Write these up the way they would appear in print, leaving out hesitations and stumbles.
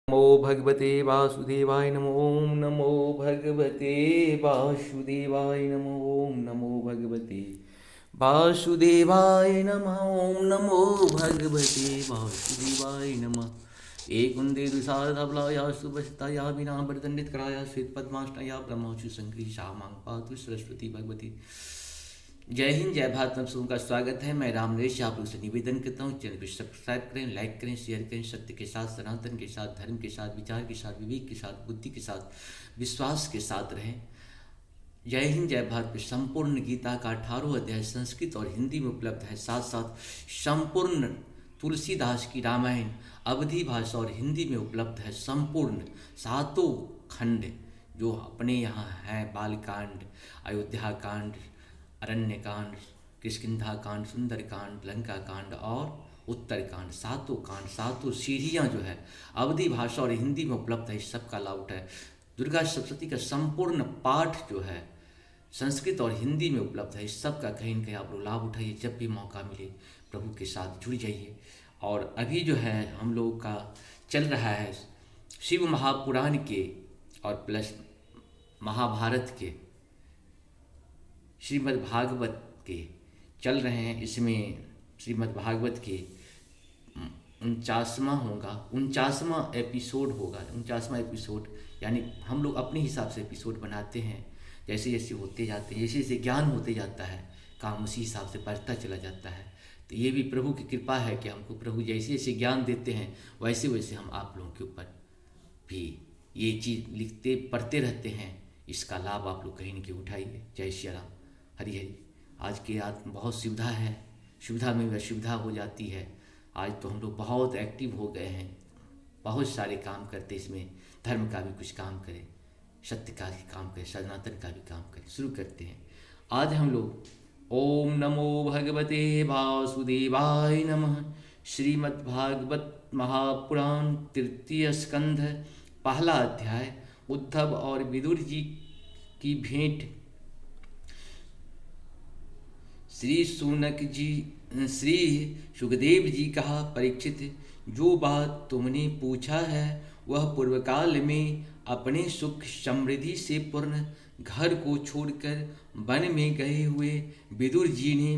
नमो भगवते वासुदेवाय नमो ओम नमो भगवते वासुदेवाय नमो ओम नमो भगवते वासुदेवाय नमः ओम नमो भगवते वासुदेवाय नमः एकुंदे दुसाधबलाया सुभस्ताया विना वर्तन्नित कराया श्वेत पद्माष्टया ब्रह्मोचु संकृति शामां पातु सरस्वती भगवती। जय हिंद, जय भारत। आप सबका स्वागत है। मैं राम नरेश आप लोग से निवेदन करता हूँ, चैनल को सब्सक्राइब करें, लाइक करें, शेयर करें। सत्य के साथ, सनातन के साथ, धर्म के साथ, विचार के साथ, विवेक के साथ, बुद्धि के साथ, विश्वास के साथ रहें। जय हिंद, जय भारत पे संपूर्ण गीता का 18वां अध्याय संस्कृत और हिंदी में उपलब्ध है। साथ साथ संपूर्ण तुलसीदास की रामायण अवधी भाषा और हिंदी में उपलब्ध है। संपूर्ण 7 खंड जो अपने यहाँ हैं, बालकांड, अयोध्या कांड, अरण्य कांड, किष्किंधा कांड, सुंदर कांड, लंका कांड और उत्तर कांड, 7 कांड, 7 सीढ़ियाँ जो है अवधी भाषा और हिंदी में उपलब्ध है। इस सब का लाभ उठाए। दुर्गा सप्तशती का संपूर्ण पाठ जो है संस्कृत और हिंदी में उपलब्ध है। इस सब का कहीं न कहीं आप लोग लाभ उठाइए। जब भी मौका मिले प्रभु के साथ जुड़ जाइए। और अभी जो है हम लोगों का चल रहा है शिव महापुराण के और प्लस महाभारत के, श्रीमद् भागवत के चल रहे हैं। इसमें श्रीमद् भागवत के 49वां होगा, 49वां एपिसोड होगा। 49वां एपिसोड यानी हम लोग अपने हिसाब से एपिसोड बनाते हैं। जैसे जैसे होते जाते हैं, जैसे जैसे ज्ञान होते जाता है, काम उसी हिसाब से बढ़ता चला जाता है। तो ये भी प्रभु की कृपा है कि हमको प्रभु जैसे जैसे ज्ञान देते हैं वैसे वैसे हम आप लोगों के ऊपर भी ये चीज़ लिखते पढ़ते रहते हैं। इसका लाभ आप लोग कहीं न कहीं उठाइए। जय श्री राम, हरि हरि। आज के रात बहुत सुविधा है, सुविधा में असुविधा हो जाती है। आज तो हम लोग बहुत एक्टिव हो गए हैं, बहुत सारे काम करते, इसमें धर्म का भी कुछ काम करें, सत्य का भी काम करें, सनातन का भी काम करें। शुरू करते हैं। आज हम लोग ओम नमो भगवते वासुदेवाय नमः श्रीमद्भागवत महापुराण तृतीय स्कंध पहला अध्याय उद्धव और विदुर जी की भेंट। श्री सुखदेव जी कहा, परीक्षित, जो बात तुमने पूछा है वह पूर्व काल में अपने सुख समृद्धि से पूर्ण घर को छोड़कर वन में गए हुए विदुर जी ने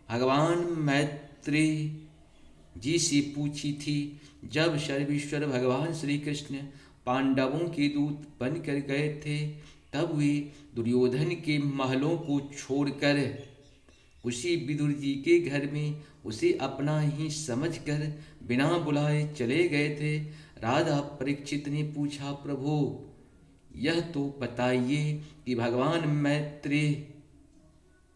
भगवान मैत्रेय जी से पूछी थी। जब सर्वेश्वर भगवान श्री कृष्ण पांडवों के दूत बनकर गए थे तब वे दुर्योधन के महलों को छोड़कर उसी विदुर जी के घर में उसे अपना ही समझकर बिना बुलाए चले गए थे। राजा परीक्षित ने पूछा, प्रभु यह तो बताइए कि भगवान मैत्रेय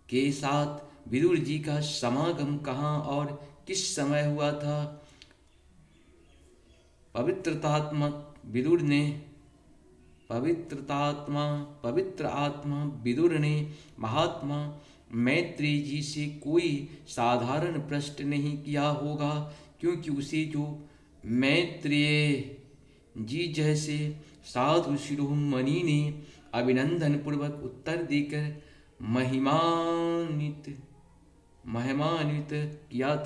के साथ विदुर जी का समागम कहाँ और किस समय हुआ था। पवित्र आत्मा विदुर ने महात्मा मैत्रेय जी से कोई साधारण प्रश्न नहीं किया होगा, क्योंकि उसे जो मैत्रेय जी जैसे साधु शिरोमणि ने अभिनंदन पूर्वक उत्तर देकर महिमामंडित किया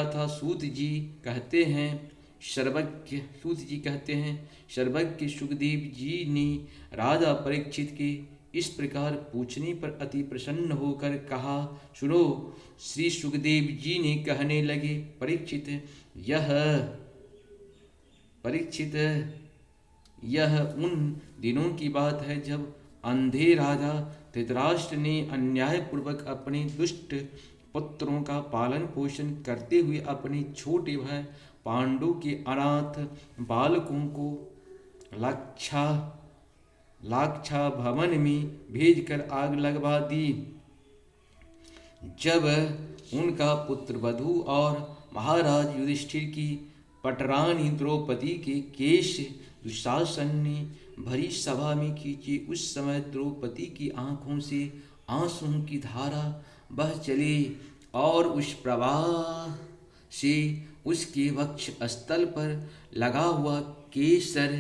था। सूत जी कहते हैं सर्वज्ञ सुखदेव जी ने राजा परीक्षित के इस प्रकार पूछने पर अति प्रसन्न होकर कहा, सुनो। श्री सुखदेव जी ने कहने लगे, परीक्षित, यह उन दिनों की बात है जब अंधे राजा धृतराष्ट्र ने अन्यायपूर्वक अपने दुष्ट पुत्रों का पालन पोषण करते हुए अपने छोटे भाई पांडु के अनाथ बालकों को लाक्षा भवन में भेजकर आग लगवा दी। जब उनका पुत्र वधु और महाराज युधिष्ठिर की पटरानी द्रौपदी के केश दुशासन ने भरी सभा में खींचे, उस समय द्रौपदी की आंखों से आंसुओं की धारा बह चली और उस प्रवाह से उसके वक्ष स्थल पर लगा हुआ केसर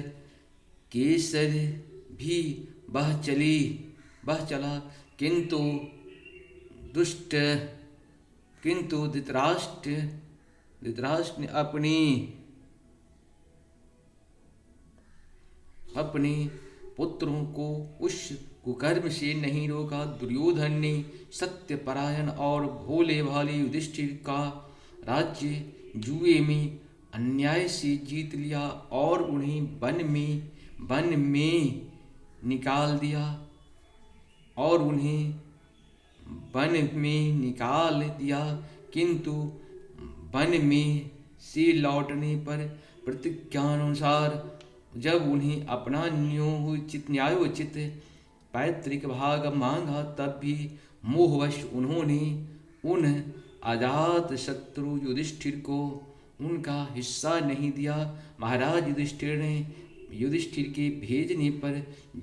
भी बह चला। किंतु धृतराष्ट्र धृतराष्ट्र ने अपने पुत्रों को उस कुकर्म से नहीं रोका। दुर्योधन ने सत्यपरायण और भोले भाले युधिष्ठिर का राज्य जुए में अन्याय से जीत लिया और उन्हें वन में निकाल दिया किंतु वन में से लौटने पर प्रतिज्ञानुसार जब उन्हें अपना न्यायोचित पैतृक भाग मांगा, तब भी मोहवश उन्होंने उन अजात शत्रु युधिष्ठिर को उनका हिस्सा नहीं दिया। महाराज युधिष्ठिर ने युधिष्ठिर के भेजने पर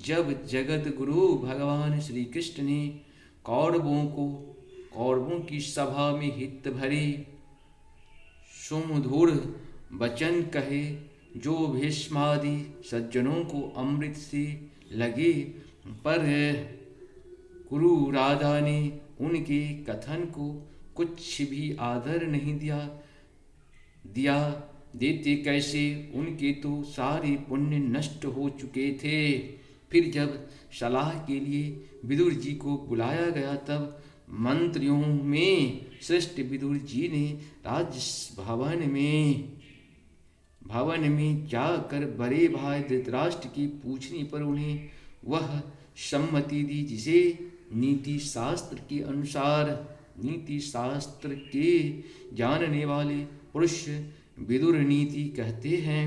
जब जगत गुरु भगवान श्री कृष्ण ने कौरवों की सभा में हित भरे सुमधुर वचन कहे, जो भीष्मादि सज्जनों को अमृत से लगे, पर कुरु राजा ने उनके कथन को कुछ भी आदर नहीं देते कैसे, उनके तो सारे पुण्य नष्ट हो चुके थे। फिर जब सलाह के लिए विदुर जी को बुलाया गया, तब मंत्रियों में श्रेष्ठ विदुर जी ने भवन में जाकर बड़े भाई धृतराष्ट्र की पूछने पर उन्हें वह सम्मति दी जिसे नीति शास्त्र के जानने वाले पुरुष विदुर नीति कहते हैं।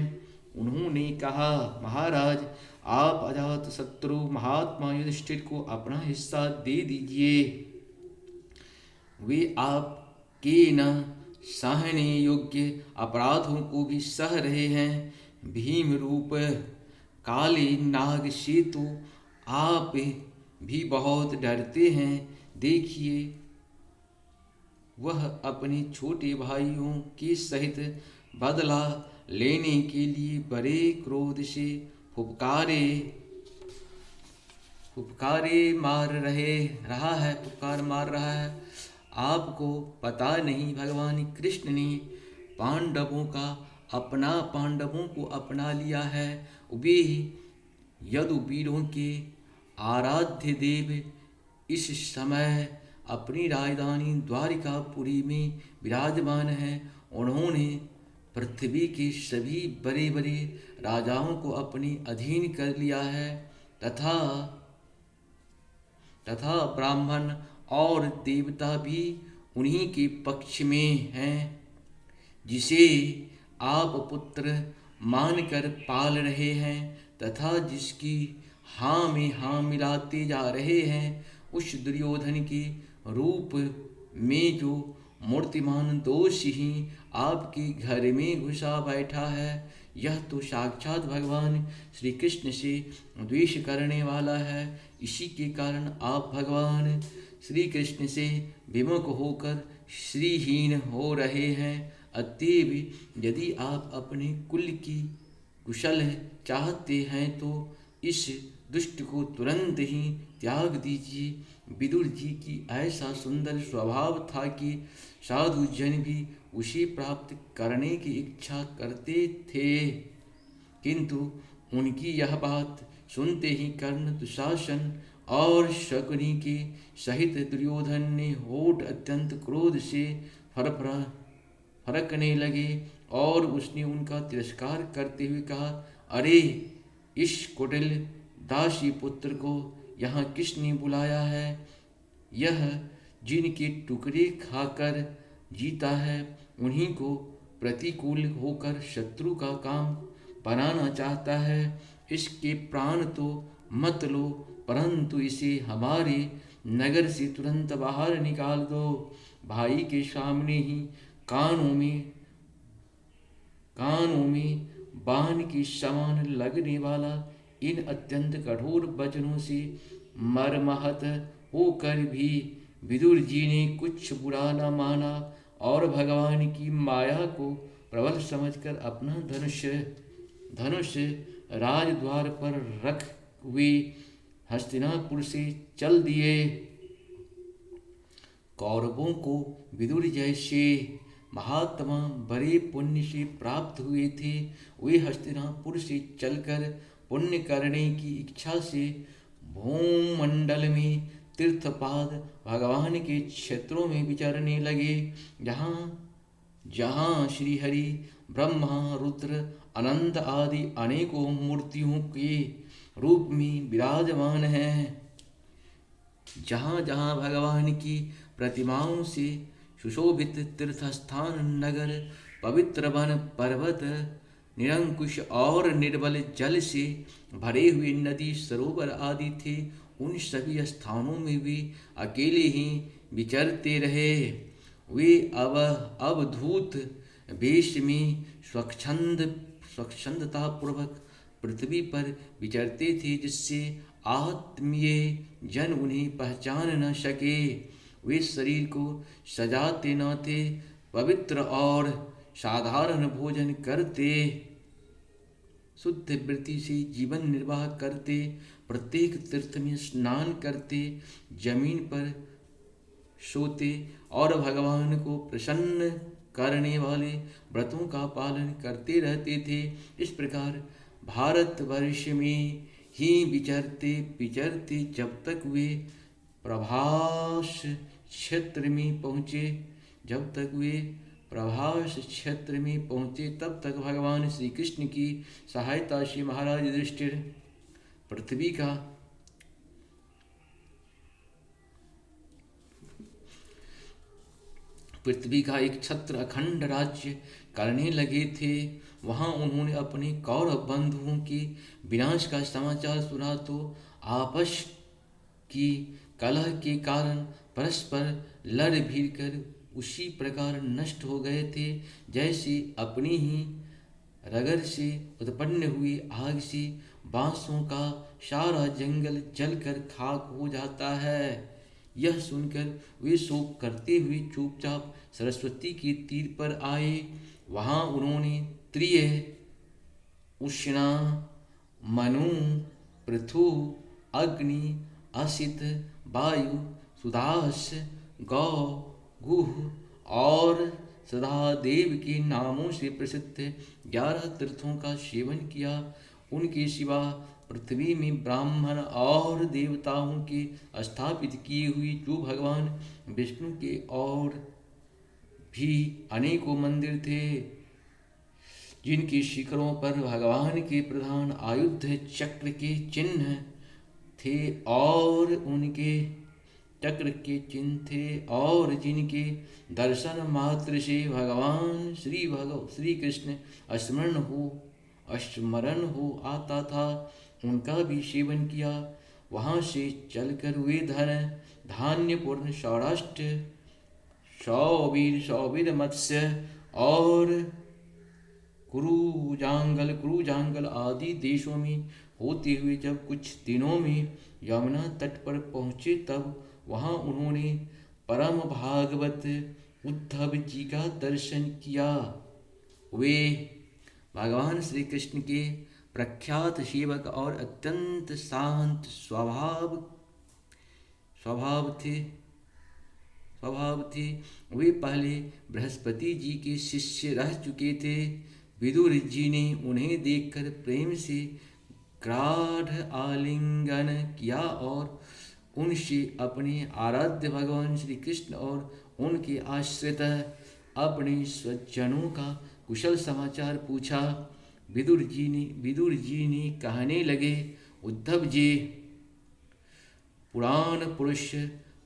उन्होंने कहा, महाराज, आप अजात शत्रु महात्मा युधिष्ठिर को अपना हिस्सा दे दीजिए। वे आपके न सहने योग्य अपराधों को भी सह रहे हैं। भीम रूप काले नाग से तो आप भी बहुत डरते हैं। देखिए, वह अपने छोटे भाइयों के सहित बदला लेने के लिए बड़े क्रोध से फुफकारे मार रहा है। आपको पता नहीं, भगवान कृष्ण ने पांडवों को अपना लिया है। वे यदुवीरों के आराध्य देव इस समय अपनी राजधानी द्वारिकापुरी में विराजमान है। उन्होंने पृथ्वी के सभी बड़े बड़े राजाओं को अपने अधीन कर लिया है तथा ब्राह्मण और देवता भी उन्हीं के पक्ष में हैं, जिसे आप पुत्र मानकर पाल रहे हैं तथा जिसकी हाँ में हाँ मिलाते जा रहे हैं। उस दुर्योधन के रूप में जो मूर्तिमान दोष ही आपके घर में घुसा बैठा है, यह तो साक्षात भगवान श्री कृष्ण से द्वेष करने वाला है। इसी के कारण आप भगवान श्री कृष्ण से विमुख होकर श्रीहीन हो रहे हैं। अतएव यदि आप अपने कुल की कुशल चाहते हैं तो इस दुष्ट को तुरंत ही त्याग दीजिए। विदुर जी की ऐसा सुंदर स्वभाव था कि साधु जन भी उसे प्राप्त करने की इच्छा करते थे, किंतु उनकी यह बात सुनते ही कर्ण, दुशासन और शकुनी के सहित दुर्योधन ने होठ अत्यंत क्रोध से फरकने लगे और उसने उनका तिरस्कार करते हुए कहा, अरे, इस कुटिल दासी पुत्र को यहाँ किसने बुलाया है? यह जिनके टुकड़े खाकर जीता है, उन्हीं को प्रतिकूल होकर शत्रु का काम बनाना चाहता है। इसके प्राण तो मत लो, परंतु इसे हमारे नगर से तुरंत बाहर निकाल दो। भाई के सामने ही कानों में बाण के समान लगने वाला इन अत्यंत कठोर वचनों से मर्माहत होकर भी विदुर जी ने कुछ बुरा न माना और भगवान की माया को प्रबल समझकर अपना धनुष राजद्वार पर रख वे हस्तिनापुर से चल दिए। कौरवों को विदुर जैसे महात्मा बड़े पुण्य से प्राप्त हुए थे। वे हस्तिनापुर से चलकर पुण्य करने की इच्छा से भूमंडल में तीर्थपाद भगवान के क्षेत्रों में विचरने लगे, जहाँ जहाँ श्रीहरि, ब्रह्मा, रुद्र, अनंत आदि अनेकों मूर्तियों के रूप में विराजमान हैं। जहाँ जहाँ भगवान की प्रतिमाओं से सुशोभित तीर्थस्थान, नगर, पवित्र वन, पर्वत, निरंकुश और निर्मल जल से भरे हुए नदी, सरोवर आदि थे, उन सभी स्थानों में वे अकेले ही विचरते रहे। वे अवधूत वेश में स्वच्छंदता पूर्वक पृथ्वी पर विचरते थे, जिससे आत्मीय जन उन्हें पहचान न सके। वे शरीर को सजाते न थे, पवित्र और साधारण भोजन करते, शुद्ध वृत्ति से जीवन निर्वाह करते, प्रत्येक तीर्थ में स्नान करते, जमीन पर सोते और भगवान को प्रसन्न करने वाले व्रतों का पालन करते रहते थे। इस प्रकार भारतवर्ष में ही विचरते विचरते जब तक वे प्रभास क्षेत्र में पहुँचे तब तक भगवान श्री कृष्ण की सहायता से महाराज युधिष्ठिर पृथ्वी का एक छत्र अखंड राज्य करने लगे थे। वहां उन्होंने अपने कौरव बंधुओं के विनाश का समाचार सुना तो आपस की कलह के कारण परस्पर लड़ भिड़ कर उसी प्रकार नष्ट हो गए थे, जैसे अपनी ही रगड़ से उत्पन्न हुई आग से बांसों का सारा जंगल जलकर खाक हो जाता है। यह सुनकर वे शोक करते हुए चुपचाप सरस्वती के तीर पर आए। वहां उन्होंने त्रिय, उष्णा, मनु, पृथु, अग्नि, असित, वायु, सुदास, गौ, गुह और सदादेव के नामों से प्रसिद्ध 11 तीर्थों का सेवन किया। उनके सिवा पृथ्वी में ब्राह्मण और देवताओं के स्थापित किए हुए जो भगवान विष्णु के और भी अनेकों मंदिर थे, जिनके शिखरों पर भगवान के प्रधान आयुध चक्र के चिन्ह थे और जिनके दर्शन मात्र से भगवान श्री कृष्ण स्मरण हो आता था, उनका भी सेवन किया। वहां से चलकर वे धान्यपूर्ण सौराष्ट्र, सौवीर मत्स्य और कुरुजांगल आदि देशों में होते हुए जब कुछ दिनों में यमुना तट पर पहुँचे, तब वहाँ उन्होंने परम भागवत उद्धव जी का दर्शन किया। वे भगवान श्री कृष्ण के प्रख्यात सेवक और अत्यंत शांत स्वभाव थे। वे पहले बृहस्पति जी के शिष्य रह चुके थे। विदुर जी ने उन्हें देखकर प्रेम से गाढ़ आलिंगन किया और उनसे अपने आराध्य भगवान श्री कृष्ण और उनके आश्रित अपने स्वजनों का कुशल समाचार पूछा। विदुर जी ने कहने लगे, उद्धव जी, पुराण पुरुष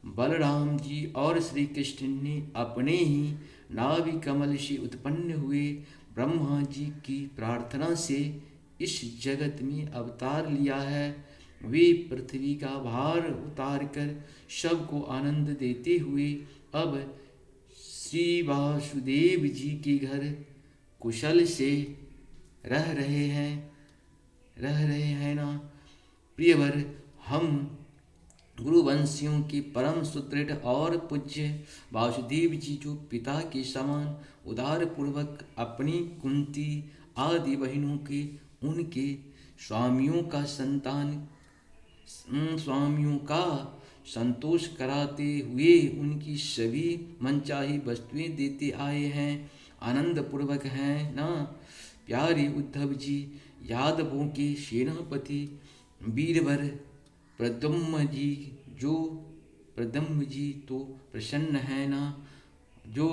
बलराम जी और श्री कृष्ण ने अपने ही नाभि कमल से उत्पन्न हुए ब्रह्मा जी की प्रार्थना से इस जगत में अवतार लिया है। वे पृथ्वी का भार उतारकर सबको आनंद देते हुए अब श्री वासुदेव जी के घर कुशल से रह रहे हैं ना प्रियवर। हम गुरुवंशियों के परम सुदृढ़ और पूज्य वासुदेव जी, जो पिता के समान उदार पूर्वक अपनी कुंती आदि बहनों के उनके स्वामियों का संतोष कराते हुए उनकी सभी मनचाही वस्तुएं देते आए हैं। आनंद पूर्वक हैं ना प्यारे उद्धव जी। यादवों के सेनापति वीरवर प्रद्युम्न जी तो प्रसन्न है ना, जो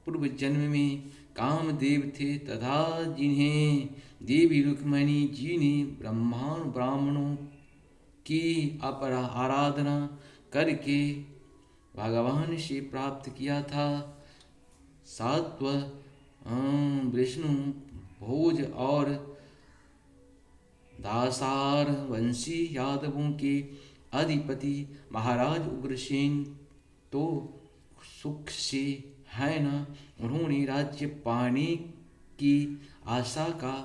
पूर्व जन्म में कामदेव थे तथा जिन्हें देवी रुक्मिणी जी ने ब्राह्मणों की आराधना करके भगवान से प्राप्त किया था। सात्व विष्णु भोज और दासार वंशी यादवों के अधिपति महाराज उग्रसेन तो सुख से है ना। उन्होंने राज्य पाने की आशा का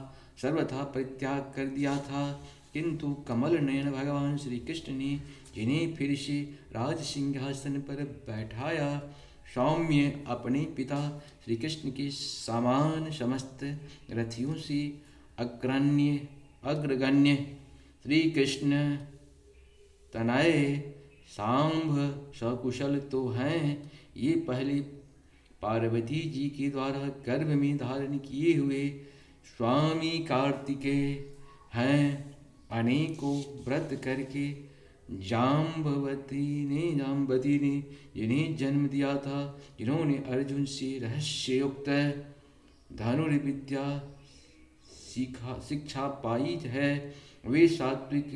सर्वथा परित्याग कर दिया था, किंतु कमल नयन भगवान श्री कृष्ण ने जिन्हें फिर से राज सिंहासन पर बैठाया, सौम्य अपने पिता श्री कृष्ण के समान समस्त रथियों से अग्रगण्य श्री कृष्ण तनय सांभ सकुशल तो हैं। ये पहले पार्वती जी के द्वारा गर्भ में धारण किए हुए स्वामी कार्तिकेय हैं। अनेकों व्रत करके जाम्बवती ने जिन्हें जन्म दिया था, जिन्होंने अर्जुन से रहस्ययुक्त धनुर्विद्या शिक्षा पाई है, वे सात्विक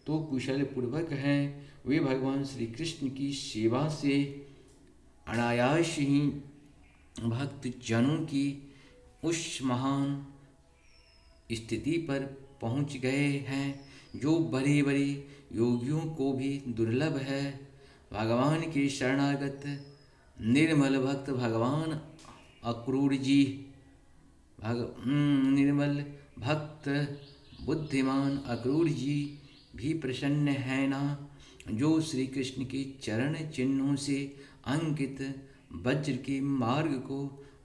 तो कुशल पूर्वक हैं। वे भगवान श्री कृष्ण की सेवा से अनायास ही भक्त जनों की उस महान स्थिति पर पहुंच गए हैं जो बड़े बड़े योगियों को भी दुर्लभ है। भगवान के शरणागत निर्मल भक्त भगवान अक्रूर जी निर्मल भक्त बुद्धिमान अक्रूर जी भी प्रसन्न है ना, जो श्री कृष्ण के चरण चिन्हों से अंकित वज्र के मार्ग को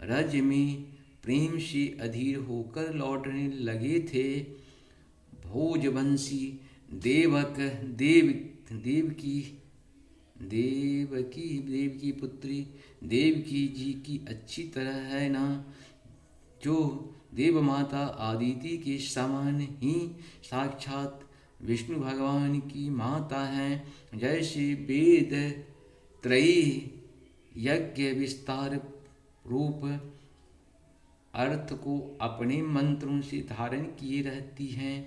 रज में प्रेम से अधीर होकर लौटने लगे थे। भोजवंशी देवकी पुत्री देवकी जी की अच्छी तरह है ना, जो देव माता आदिति के समान ही साक्षात विष्णु भगवान की माता हैं। जैसे वेद त्रयी यज्ञ विस्तार रूप अर्थ को अपने मंत्रों से धारण किए रहती हैं,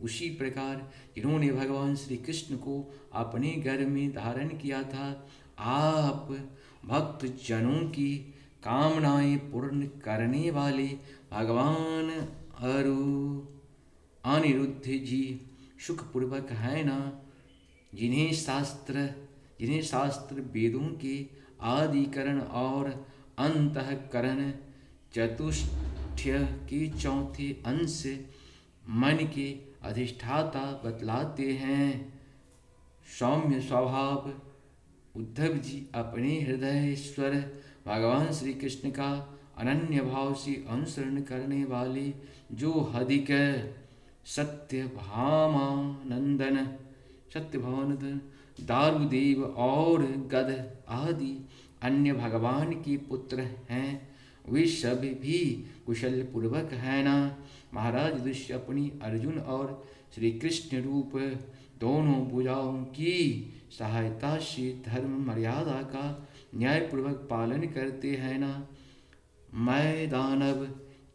उसी प्रकार जिन्होंने भगवान श्री कृष्ण को अपने घर में धारण किया था, आप भक्त जनों की कामनाएं पूर्ण करने वाले भगवान अनिरुद्ध जी सुखपूर्वक है ना, जिन्हें शास्त्र वेदों के आदिकरण और अंतःकरण चतुष्टय के चौथे अंश मन के अधिष्ठाता बतलाते हैं। सौम्य स्वभाव उद्धव जी अपने हृदय स्वर भगवान श्री कृष्ण का अनन्य भाव से अनुसरण करने वाले, जो अधिक सत्यभामानंदन दारुदेव और गद आदि अन्य भगवान के पुत्र हैं, वे सब भी कुशल पूर्वक है ना। महाराज दृश्य अपनी अर्जुन और श्री कृष्ण रूप दोनों भुजाओं की सहायता से धर्म मर्यादा का न्यायपूर्वक पालन करते हैं ना। मैं दानव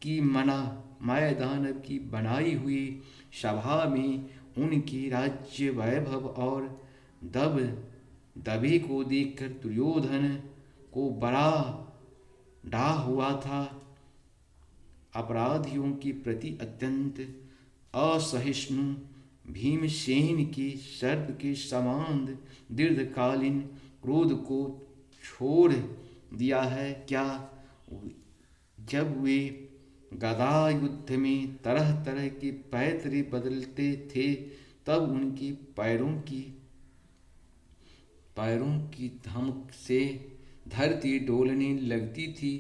की बनाई हुई सभा में उनकी राज्य वैभव और दबे को देखकर दुर्योधन को बड़ा डाह हुआ था। अपराधियों के प्रति अत्यंत असहिष्णु भीमसेन के सर्प के समान दीर्घकालीन क्रोध को छोड़ दिया है क्या? जब वे गदा युद्ध में तरह तरह के पैतरे बदलते थे, तब उनके पैरों की धमक से धरती डोलने लगती थी।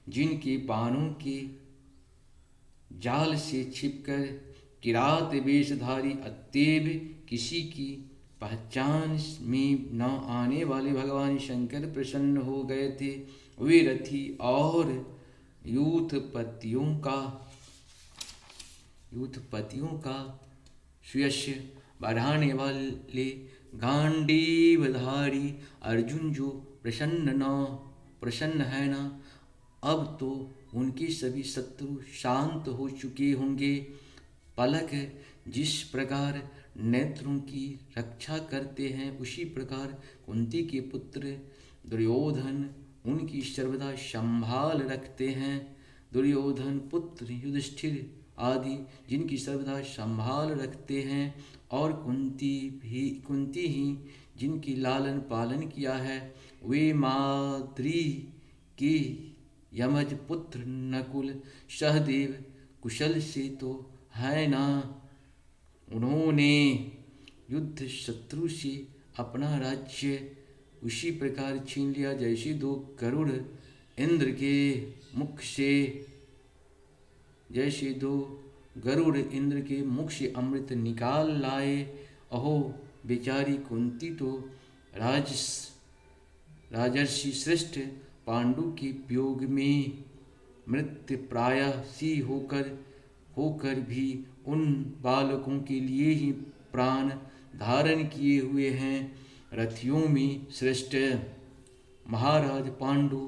जिनके बाणों के जाल से छिपकर किरात वेशधारी अत्तेब किसी की पहचान में न आने वाले भगवान शंकर प्रसन्न हो गए थे। वे रथी और यूथपतियों का सुयश बढ़ाने वाले गांडीवधारी अर्जुन जो प्रसन्न है न, अब तो उनके सभी शत्रु शांत हो चुके होंगे। पलक जिस प्रकार नेत्रों की रक्षा करते हैं, उसी प्रकार कुंती के पुत्र दुर्योधन उनकी सर्वदा संभाल रखते हैं। दुर्योधन पुत्र युधिष्ठिर आदि जिनकी सर्वदा संभाल रखते हैं, और कुंती ही जिनकी लालन पालन किया है, वे माद्री के यमज पुत्र नकुल सहदेव कुशल से तो है ना। उन्होंने युद्ध शत्रु से अपना राज्य उसी प्रकार छीन लिया जैसे दो गरुड़ इंद्र के मुख से अमृत निकाल लाए। अहो बेचारी कुंती तो राजर्षि श्रेष्ठ पांडु के वियोग में मृत्यु प्राय सी होकर भी उन बालकों के लिए ही प्राण धारण किए हुए हैं। रथियों में श्रेष्ठ महाराज पांडु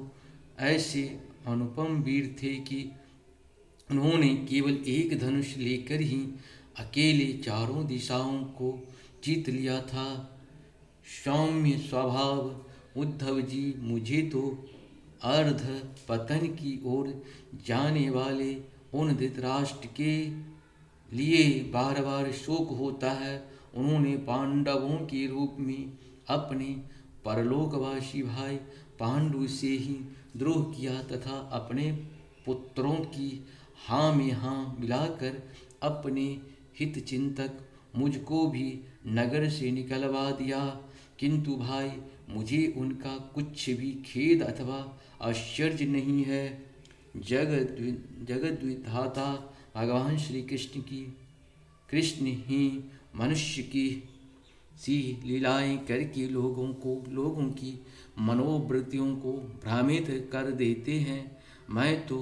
ऐसे अनुपम वीर थे कि उन्होंने केवल एक धनुष लेकर ही अकेले चारों दिशाओं को जीत लिया था। सौम्य स्वभाव उद्धव जी, मुझे तो अर्ध पतन की ओर जाने वाले उन धृतराष्ट्र के लिए बार बार शोक होता है। उन्होंने पांडवों के रूप में अपने परलोकवासी भाई पांडु से ही द्रोह किया तथा अपने पुत्रों की हाँ में हाँ मिलाकर अपने हित चिंतक मुझको भी नगर से निकलवा दिया। किंतु भाई, मुझे उनका कुछ भी खेद अथवा आश्चर्य नहीं है। जगत विधाता भगवान श्री कृष्ण ही मनुष्य की सी लीलाएं करके लोगों की मनोवृत्तियों को भ्रमित कर देते हैं। मैं तो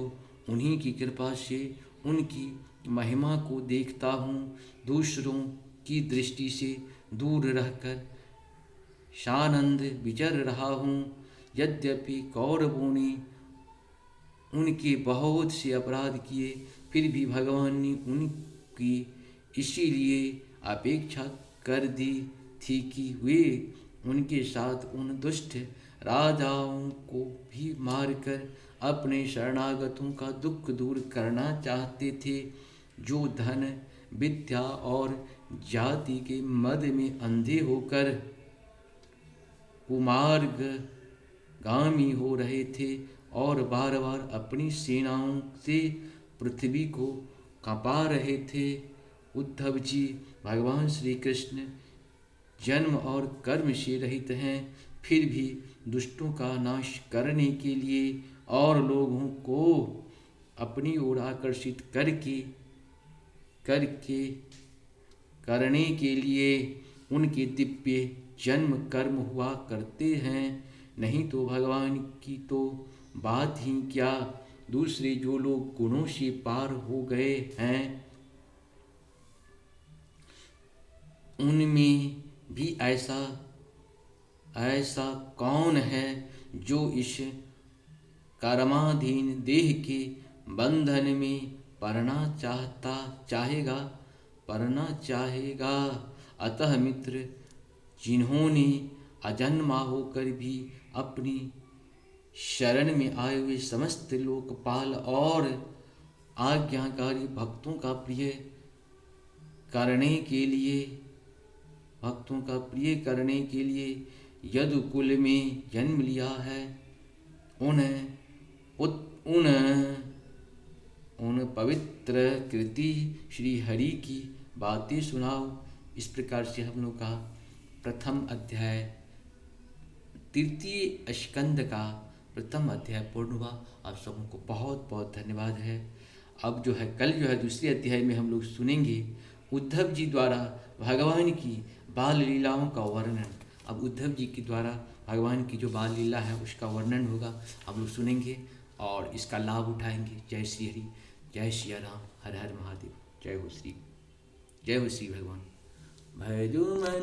उन्हीं की कृपा से उनकी महिमा को देखता हूँ। दूसरों की दृष्टि से दूर रहकर सानंद विचर रहा हूँ। यद्यपि कौरवों ने उनके बहुत से अपराध किए, फिर भी भगवान ने उनकी इसीलिए अपेक्षा कर दी थी कि वे उनके साथ उन दुष्ट राजाओं को भी मारकर अपने शरणागतों का दुख दूर करना चाहते थे, जो धन विद्या और जाति के मद में अंधे होकर कुमार्गामी हो रहे थे और बार बार अपनी सेनाओं से पृथ्वी को कांपा रहे थे। उद्धव जी, भगवान श्री कृष्ण जन्म और कर्म से रहित हैं, फिर भी दुष्टों का नाश करने के लिए और लोगों को अपनी ओर आकर्षित करने के लिए उनके दिव्य जन्म कर्म हुआ करते हैं। नहीं तो भगवान की तो बात ही क्या, दूसरे जो लोग गुणों से पार हो गए हैं, उनमें भी ऐसा कौन है जो इस कर्माधीन देह के बंधन में पड़ना चाहेगा। अतः मित्र, जिन्होंने अजन्मा होकर भी अपनी शरण में आए हुए समस्त लोकपाल और आज्ञाकारी भक्तों का प्रिय करने के लिए यदुकुल में जन्म लिया है, उन पवित्र कृति श्री हरि की बातें सुनाओ। इस प्रकार से हम लोग का प्रथम अध्याय तृतीय स्कंद का प्रथम अध्याय पूर्ण हुआ। आप सबों को बहुत बहुत धन्यवाद है। अब कल दूसरे अध्याय में हम लोग सुनेंगे उद्धव जी द्वारा भगवान की बाल लीलाओं का वर्णन। अब उद्धव जी के द्वारा भगवान की जो बाल लीला है उसका वर्णन होगा, हम लोग सुनेंगे और इसका लाभ उठाएंगे। जय श्री हरि, जय श्री राम, हर हर महादेव, जय हो श्री भगवान। भजो मन